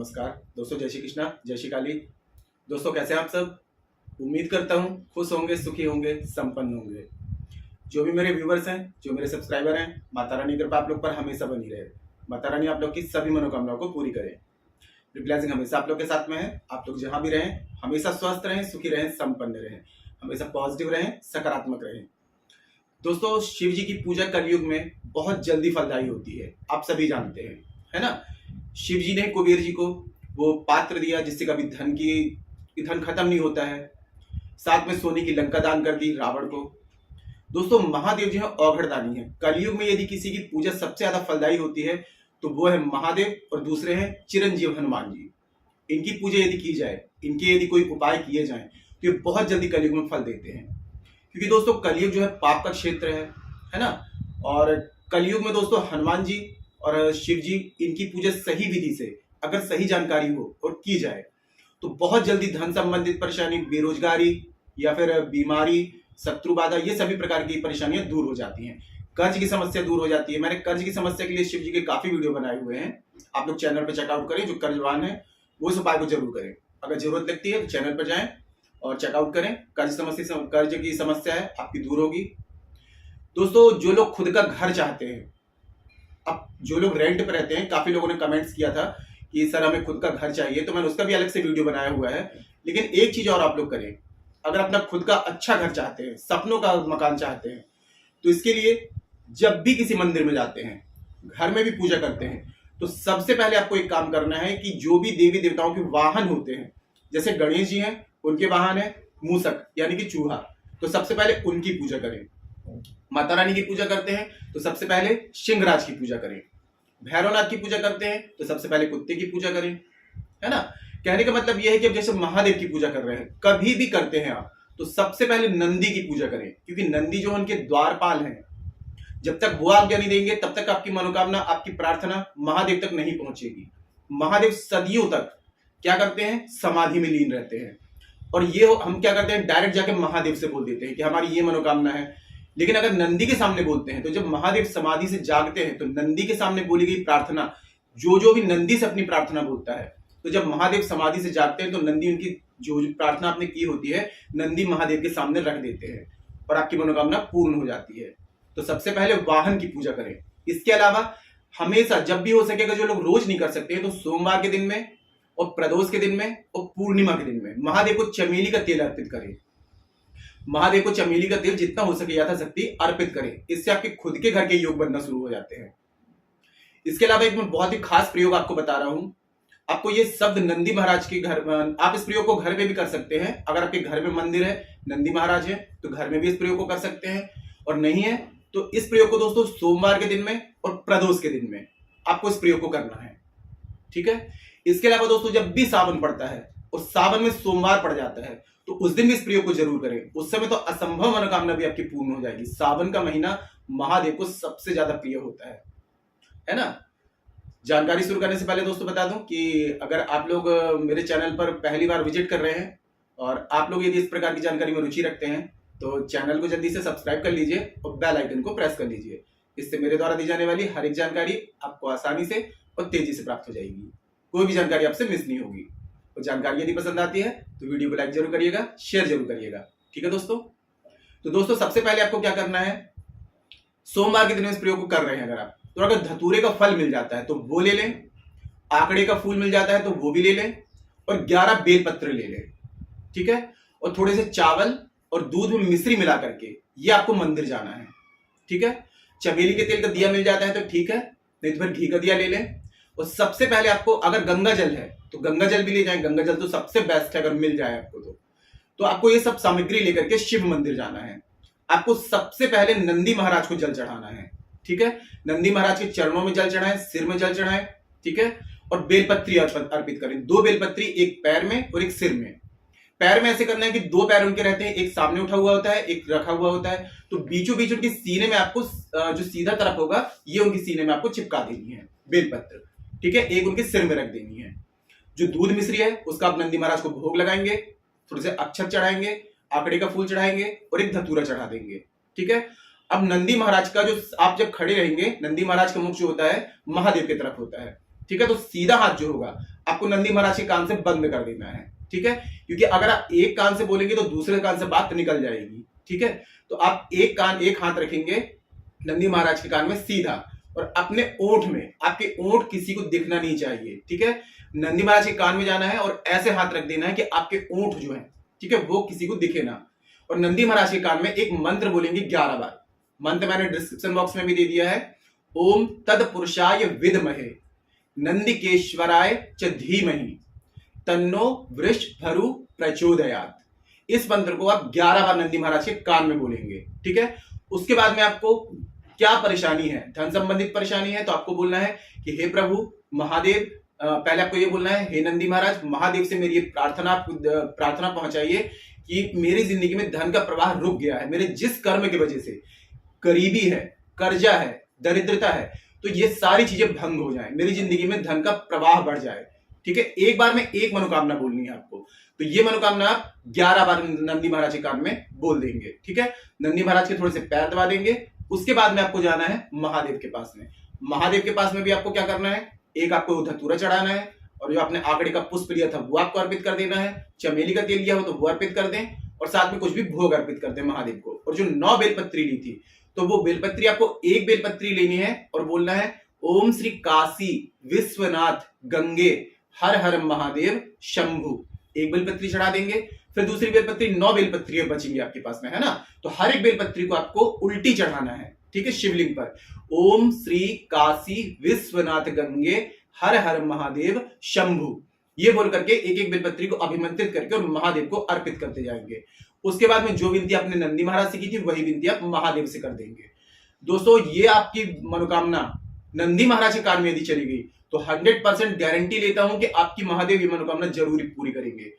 नमस्कार दोस्तों, जय श्री कृष्णा, जय श्री काली। दोस्तों कैसे हैं आप सब? उम्मीद करता हूँ खुश होंगे, सुखी होंगे, संपन्न होंगे। जो भी मेरे व्यूवर्स हैं, जो मेरे सब्सक्राइबर हैं, माता रानी की कृपा आप लोग पर हमेशा बनी रहे। माता रानी आप लोग की सभी मनोकामनाओं को पूरी करे। ब्लेसिंग हमेशा आप लोग के साथ में है। आप लोग जहाँ भी रहें हमेशा स्वस्थ रहें, सुखी रहें, संपन्न रहें, हमेशा पॉजिटिव रहें, सकारात्मक रहें। दोस्तों शिव जी की पूजा कलयुग में बहुत जल्दी फलदायी होती है, आप सभी जानते हैं, है ना। शिव जी ने कुबेर जी को वो पात्र दिया जिससे कभी धन खत्म नहीं होता है। साथ में सोने की लंका दान कर दी रावण को। दोस्तों महादेव जो है औघड़दानी है। कलयुग में यदि किसी की पूजा सबसे ज्यादा फलदायी होती है तो वो है महादेव, और दूसरे हैं चिरंजीव हनुमान जी। इनकी पूजा यदि की जाए, इनके यदि कोई उपाय किए जाए तो ये बहुत जल्दी कलयुग में फल देते हैं। क्योंकि दोस्तों कलयुग जो है पाप का क्षेत्र है ना। और कलयुग में दोस्तों हनुमान जी और शिव जी, इनकी पूजा सही विधि से अगर सही जानकारी हो और की जाए तो बहुत जल्दी धन संबंधित परेशानी, बेरोजगारी या फिर बीमारी, शत्रु बाधा, ये सभी प्रकार की परेशानियां दूर हो जाती हैं। कर्ज की समस्या दूर हो जाती है। मैंने कर्ज की समस्या के लिए शिव जी के काफी वीडियो बनाए हुए हैं, आप लोग चैनल पर चेकआउट करें। जो कर्जवान है वो इस उपाय को जरूर करें। अगर जरूरत लगती है तो चैनल पर जाएं और चेकआउट करें। कर्ज की समस्या है आपकी दूर होगी। दोस्तों जो लोग खुद का घर चाहते हैं, अब जो लोग रेंट पर रहते हैं, काफी लोगों ने कमेंट्स किया था कि सर हमें खुद का घर चाहिए, तो मैंने उसका भी अलग से वीडियो बनाया हुआ है। लेकिन एक चीज और आप लोग करें, अगर अपना खुद का अच्छा घर चाहते हैं, सपनों का मकान चाहते हैं, तो इसके लिए जब भी किसी मंदिर में जाते हैं, घर में भी पूजा करते हैं, तो सबसे पहले आपको एक काम करना है कि जो भी देवी देवताओं के वाहन होते हैं, जैसे गणेश जी हैं, उनके वाहन है मूसक यानी कि चूहा, तो सबसे पहले उनकी पूजा करें। माता रानी की पूजा करते हैं तो सबसे पहले सिंहराज की पूजा करें। भैरवनाथ की पूजा करते हैं तो सबसे पहले कुत्ते की पूजा करें, है ना। कहने का मतलब यह है कि अब जैसे महादेव की पूजा कर रहे हैं, कभी भी करते हैं आप, तो सबसे पहले नंदी की पूजा करें। क्योंकि नंदी जो उनके द्वारपाल हैं, जब तक वो आज्ञा नहीं देंगे तब तक आपकी मनोकामना, आपकी प्रार्थना महादेव तक नहीं पहुंचेगी। महादेव सदियों तक क्या करते हैं, समाधि में लीन रहते हैं। और ये हम क्या करते हैं, डायरेक्ट जाके महादेव से बोल देते हैं कि हमारी ये मनोकामना है। लेकिन अगर नंदी के सामने बोलते हैं तो जब महादेव समाधि से जागते हैं तो नंदी के सामने बोली गई प्रार्थना, जो भी नंदी से अपनी प्रार्थना बोलता है, तो जब महादेव समाधि से जागते हैं तो नंदी उनकी जो प्रार्थना आपने की होती है, नंदी महादेव के सामने रख देते हैं और आपकी मनोकामना पूर्ण हो जाती है। तो सबसे पहले वाहन की पूजा करें। इसके अलावा हमेशा जब भी हो सकेगा, जो लोग रोज नहीं कर सकते तो सोमवार के दिन में और प्रदोष के दिन में और पूर्णिमा के दिन में महादेव को चमेली का तेल अर्पित करें। महादेव को चमेली का तेल जितना हो सके यथाशक्ति अर्पित करें। इससे आपके खुद के घर के योग बनना शुरू हो जाते हैं। इसके अलावा एक मैं बहुत ही खास प्रयोग आपको बता रहा हूं। आपको ये शब्द नंदी महाराज के घर, आप इस प्रयोग को घर में भी कर सकते हैं। अगर आपके घर में मंदिर है, नंदी महाराज है, तो घर में भी इस प्रयोग को कर सकते हैं। और नहीं है तो इस प्रयोग को दोस्तों सोमवार के दिन में और प्रदोष के दिन में आपको इस प्रयोग को करना है, ठीक है। इसके अलावा दोस्तों जब भी सावन पड़ता है और सावन में सोमवार पड़ जाता है तो उस दिन भी इस प्रयोग को जरूर करें। उस समय तो असंभव मनोकामना भी आपकी पूर्ण हो जाएगी। सावन का महीना महादेव को सबसे ज्यादा प्रिय होता है ना। जानकारी शुरू करने से पहले दोस्तों बता दूं कि अगर आप लोग मेरे चैनल पर पहली बार विजिट कर रहे हैं और आप लोग यदि इस प्रकार की जानकारी में रुचि रखते हैं तो चैनल को जल्दी से सब्सक्राइब कर लीजिए और बेल आइकन को प्रेस कर लीजिए। इससे मेरे द्वारा दी जाने वाली हर एक जानकारी आपको आसानी से और तेजी से प्राप्त हो जाएगी। कोई भी जानकारी आपसे मिस नहीं होगी। तो जानकारी यदि पसंद आती है तो वीडियो को लाइक जरूर करिएगा, शेयर जरूर करिएगा, ठीक है दोस्तों। तो दोस्तों सबसे पहले आपको क्या करना है, सोमवार के दिन इस प्रयोग को कर रहे हैं अगर आप, तो अगर धतूरे का फल मिल जाता है तो वो ले लें, आंकड़े का फूल मिल जाता है तो वो भी ले लें, और 11 बेलपत्र ले लें, ठीक है। और थोड़े से चावल और दूध में मिश्री मिला करके ये आपको मंदिर जाना है, ठीक है। चमेली के तेल का दिया मिल जाता है तो ठीक है, नहीं तो फिर घी का दिया ले लें। और सबसे पहले आपको अगर गंगा जल है तो गंगा जल भी ले जाएं। गंगा जल तो सबसे बेस्ट है अगर मिल जाए आपको तो आपको ये सब सामग्री लेकर के शिव मंदिर जाना है। आपको सबसे पहले नंदी महाराज को जल चढ़ाना है, ठीक है। नंदी महाराज के चरणों में जल चढ़ाएं, सिर में जल चढ़ाएं, ठीक है। और बेलपत्री अर्पित करें। 2 बेलपत्री, एक पैर में और एक सिर में। पैर में ऐसे करना है कि 2 पैर उनके रहते हैं, एक सामने उठा हुआ होता है, एक रखा हुआ होता है। तो बीचों बीच उनकी सीने में आपको जो सीधा तरफ होगा ये उनकी सीने में आपको चिपका देनी है बेलपत्र, ठीक है। एक उनके सिर में रख देनी है। जो दूध मिश्री है उसका आप नंदी महाराज को भोग लगाएंगे, थोड़े से अक्षत चढ़ाएंगे, आंकड़े का फूल चढ़ाएंगे और एक धतूरा चढ़ा देंगे, ठीक है। अब नंदी महाराज का जो आप जब खड़े रहेंगे, नंदी महाराज का मुख जो होता है महादेव की तरफ होता है, ठीक है। तो सीधा हाथ जो होगा आपको नंदी महाराज के कान से बंद कर देना है, ठीक है। क्योंकि अगर आप एक कान से बोलेंगे तो दूसरे कान से बात निकल जाएगी, ठीक है। तो आप एक हाथ रखेंगे नंदी महाराज के कान में सीधा, और अपने ओंठ में, आपके ओंठ किसी को दिखना नहीं चाहिए, ठीक है। नंदी महाराज के कान में जाना है और ऐसे हाथ रख देना है कि आपके ओंठ जो है, ठीक है, वो किसी को दिखे ना। और नंदी महाराज के कान में एक मंत्र बोलेंगे 11 बार। मंत्र मैंने डिस्क्रिप्शन बॉक्स में भी दे दिया है। ओम तत्पुरुषाय विद्महे नंदिकेश्वराय च धीमहि तन्नो वृषभरु प्रचोदयात्। इस मंत्र को आप 11 बार नंदी महाराज के कान में बोलेंगे, ठीक है। उसके बाद में आपको क्या परेशानी है, धन संबंधित परेशानी है, तो आपको बोलना है कि हे प्रभु महादेव, पहले आपको ये बोलना है, हे नंदी महाराज, महादेव से मेरी प्रार्थना पहुंचाइए कि मेरी जिंदगी में धन का प्रवाह रुक गया है, मेरे जिस कर्म की वजह से गरीबी है, कर्जा है, दरिद्रता है, तो ये सारी चीजें भंग हो जाए, मेरी जिंदगी में धन का प्रवाह बढ़ जाए, ठीक है। एक बार में एक मनोकामना बोलनी है आपको। तो ये मनोकामना आप 11 बार नंदी महाराज के कान में बोल देंगे, ठीक है। नंदी महाराज के थोड़े से पैर दबा देंगे। उसके बाद में आपको जाना है महादेव के पास में। महादेव के पास में भी आपको क्या करना है, एक आपको धतूरा चढ़ाना है, और जो आपने आकड़े का पुष्प लिया था वो आपको अर्पित कर देना है। चमेली का तेल लिया हो तो वो अर्पित कर दें, और साथ में कुछ भी भोग अर्पित कर दें महादेव को। और जो 9 बेलपत्री ली थी, तो वो बेलपत्री आपको एक बेलपत्री लेनी है और बोलना है ओम श्री काशी विश्वनाथ गंगे हर हर महादेव शंभु। एक बेलपत्री चढ़ा देंगे। फिर दूसरी बेलपत्री, 9 बेलपत्रियां बचेंगी आपके पास में, है ना। तो हर एक बेलपत्री को आपको उल्टी चढ़ाना है, ठीक है, शिवलिंग पर। ओम श्री काशी विश्वनाथ गंगे हर हर महादेव शंभु, ये बोल करके एक एक बेलपत्री को अभिमंत्रित करके और महादेव को अर्पित करते जाएंगे। उसके बाद में जो विनती आपने नंदी महाराज से की थी वही विनती आप महादेव से कर देंगे। दोस्तों, ये आपकी मनोकामना नंदी महाराज के कान में यदि चली गई तो 100% गारंटी लेता हूं कि आपकी महादेव ये मनोकामना जरूर पूरी करेंगे।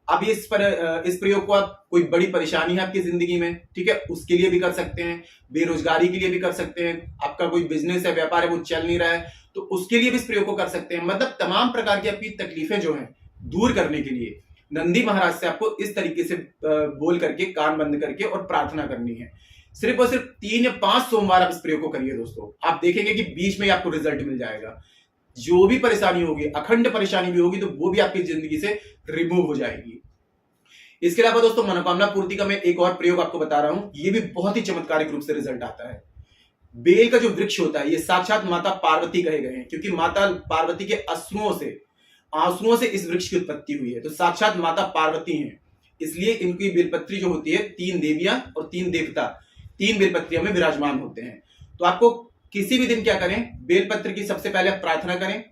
अब इस प्रयोग को आप, कोई बड़ी परेशानी है आपकी जिंदगी में, ठीक है, उसके लिए भी कर सकते हैं, बेरोजगारी के लिए भी कर सकते हैं, आपका कोई बिजनेस है, व्यापार है, वो चल नहीं रहा है, तो उसके लिए भी इस प्रयोग को कर सकते हैं। मतलब तमाम प्रकार की आपकी तकलीफें जो हैं दूर करने के लिए नंदी महाराज से आपको इस तरीके से बोल करके, कान बंद करके और प्रार्थना करनी है। सिर्फ और सिर्फ 3 या 5 सोमवार आप इस प्रयोग को करिए दोस्तों, आप देखेंगे कि बीच में आपको रिजल्ट मिल जाएगा। जो भी परेशानी होगी, अखंड परेशानी भी होगी, तो वो भी आपकी जिंदगी से रिमूव हो जाएगी। इसके अलावा दोस्तों, मनोकामना पूर्ति का मैं एक और प्रयोग आपको बता रहा हूं, ये भी बहुत ही चमत्कारिक रूप से रिजल्ट आता है। बेल का जो वृक्ष होता है, ये साक्षात माता पार्वती कहे गए हैं, क्योंकि माता पार्वती के आंसुओं से इस वृक्ष की उत्पत्ति हुई है। तो साक्षात माता पार्वती हैं, इसलिए इनकी बेलपत्री जो होती है, 3 देवियां और 3 देवता 3 बेलपत्रियों में विराजमान होते हैं। तो आपको किसी भी दिन क्या करें, बेलपत्र की सबसे पहले प्रार्थना करें।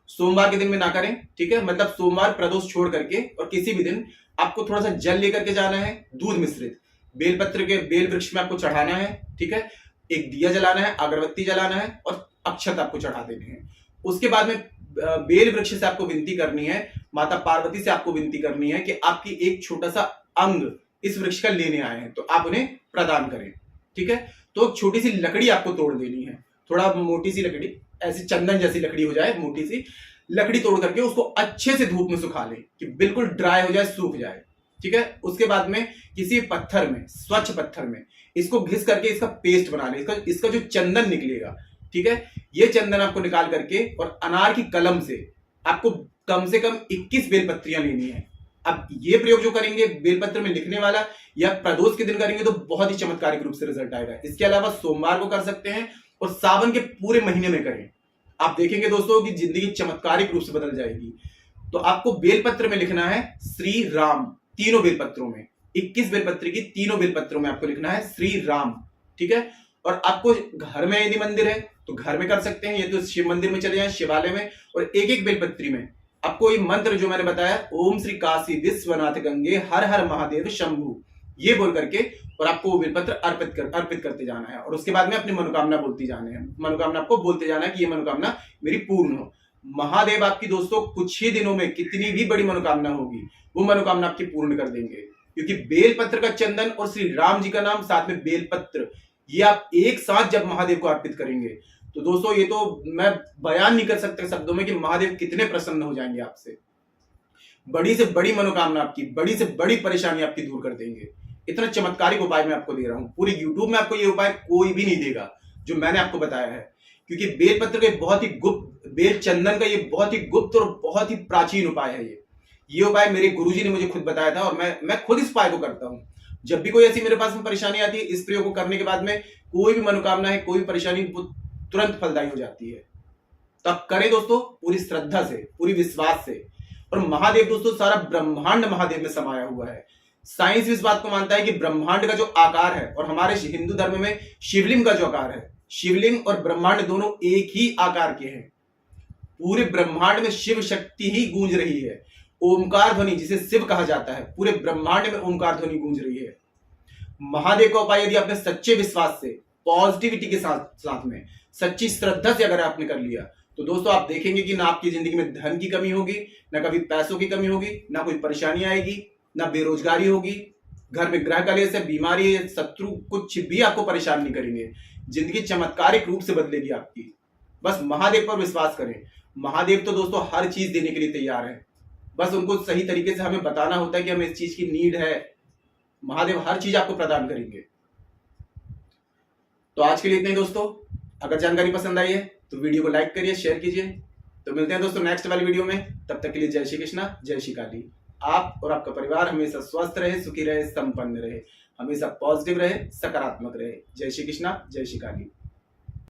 सोमवार के दिन में ना करें, ठीक है, मतलब सोमवार प्रदोष छोड़ करके, और किसी भी दिन आपको थोड़ा सा जल लेकर के जाना है, दूध मिश्रित बेलपत्र के बेल वृक्ष में आपको चढ़ाना है, ठीक है। एक दिया जलाना है, अगरबत्ती जलाना है और अक्षत आपको चढ़ा देने हैं। उसके बाद में बेल वृक्ष से आपको विनती करनी है, माता पार्वती से आपको विनती करनी है कि आपकी एक छोटा सा अंग इस वृक्ष का लेने आए हैं, तो आप उन्हें प्रदान करें, ठीक है। तो छोटी सी लकड़ी आपको तोड़ देनी है, थोड़ा मोटी सी लकड़ी, ऐसी चंदन जैसी लकड़ी हो जाए, मोटी सी लकड़ी तोड़ करके उसको अच्छे से धूप में सुखा लें कि बिल्कुल ड्राई हो जाए, सूख जाए, ठीक है। उसके बाद में किसी पत्थर में, स्वच्छ पत्थर में इसको घिस करके इसका पेस्ट बना ले, इसका जो चंदन निकलेगा, ठीक है, ये चंदन आपको निकाल करके और अनार की कलम से आपको कम से कम 21 बेलपत्रियां लेनी है। अब ये प्रयोग जो करेंगे बेलपत्र में लिखने वाला, या प्रदोष के दिन करेंगे तो बहुत ही चमत्कारिक रूप से रिजल्ट आएगा। इसके अलावा सोमवार को कर सकते हैं और सावन के पूरे महीने में करें, आप देखेंगे दोस्तों कि जिंदगी चमत्कारिक रूप से बदल जाएगी। तो आपको बेलपत्र में लिखना है श्री राम, तीनों बेलपत्रों में, 21 बेलपत्र की तीनों बेलपत्रों में आपको लिखना है श्री राम, ठीक है। और आपको घर में यदि मंदिर है तो घर में कर सकते हैं, ये तो शिव मंदिर में चले जाएं, शिवालय में, और एक एक बेलपत्री में आपको ये मंत्र जो मैंने बताया, ओम श्री काशी विश्वनाथ गंगे हर हर महादेव शंभु, ये बोल करके और आपको वो बेलपत्र अर्पित करते जाना है। और उसके बाद में अपनी मनोकामना बोलती जाना है, मनोकामना आपको बोलते जाना है कि ये मनोकामना मेरी पूर्ण हो। महादेव आपकी दोस्तों कुछ ही दिनों में कितनी भी बड़ी मनोकामना होगी वो मनोकामना आपकी पूर्ण कर देंगे, क्योंकि बेलपत्र का चंदन और श्री राम जी का नाम साथ में बेलपत्र, ये आप एक साथ जब महादेव को अर्पित करेंगे तो दोस्तों ये तो मैं बयान नहीं कर सकता शब्दों में कि महादेव कितने प्रसन्न हो जाएंगे आपसे। बड़ी से बड़ी मनोकामना आपकी, बड़ी से बड़ी परेशानी आपकी दूर कर देंगे। इतना चमत्कारिक उपाय मैं आपको दे रहा हूं, पूरी यूट्यूब में आपको ये उपाय कोई भी नहीं देगा जो मैंने आपको बताया है। क्योंकि बेलपत्र का बहुत ही गुप्त, बेल चंदन का ये बहुत ही गुप्त और बहुत ही प्राचीन उपाय है। ये उपाय मेरे गुरुजी ने मुझे खुद बताया था और मैं खुद इस उपाय को करता हूं। जब भी कोई ऐसी मेरे पास में परेशानी आती है, इस प्रयोग को करने के बाद में कोई भी मनोकामना है, कोई भी परेशानी तुरंत फलदायी हो जाती है। तो आप करें दोस्तों पूरी श्रद्धा से, पूरी विश्वास से। और महादेव दोस्तों, सारा ब्रह्मांड महादेव में समाया हुआ है। साइंस भी इस बात को मानता है कि ब्रह्मांड का जो आकार है, और हमारे हिंदू धर्म में शिवलिंग का जो आकार है, शिवलिंग और ब्रह्मांड दोनों एक ही आकार के हैं। पूरे ब्रह्मांड में शिव शक्ति ही गूंज रही है। ओमकार ध्वनि, जिसे शिव कहा जाता है, पूरे ब्रह्मांड में ओमकार ध्वनि गूंज रही है। महादेव का उपाय यदि आपने सच्चे विश्वास से, पॉजिटिविटी के साथ में, सच्ची श्रद्धा से अगर आपने कर लिया, तो दोस्तों आप देखेंगे कि ना आपकी जिंदगी में धन की कमी होगी, ना कभी पैसों की कमी होगी, ना कोई परेशानी आएगी, ना बेरोजगारी होगी, घर में ग्रह कलेश है, बीमारी है, शत्रु कुछ भी आपको परेशान नहीं करेंगे। जिंदगी चमत्कारिक रूप से बदलेगी आपकी। बस महादेव पर विश्वास करें। महादेव तो दोस्तों हर चीज देने के लिए तैयार है, बस उनको सही तरीके से हमें बताना होता है कि हमें इस चीज की नीड है। महादेव हर चीज आपको प्रदान करेंगे। तो आज के लिए इतना ही दोस्तों। अगर जानकारी पसंद आई है तो वीडियो को लाइक करिए, शेयर कीजिए। तो मिलते हैं दोस्तों नेक्स्ट वाली वीडियो में। तब तक के लिए जय श्री कृष्णा, जय श्री काली। आप और आपका परिवार हमेशा स्वस्थ रहे, सुखी रहे, संपन्न रहे, हमेशा पॉजिटिव रहे, सकारात्मक रहे। जय श्री कृष्णा, जय श्री काली।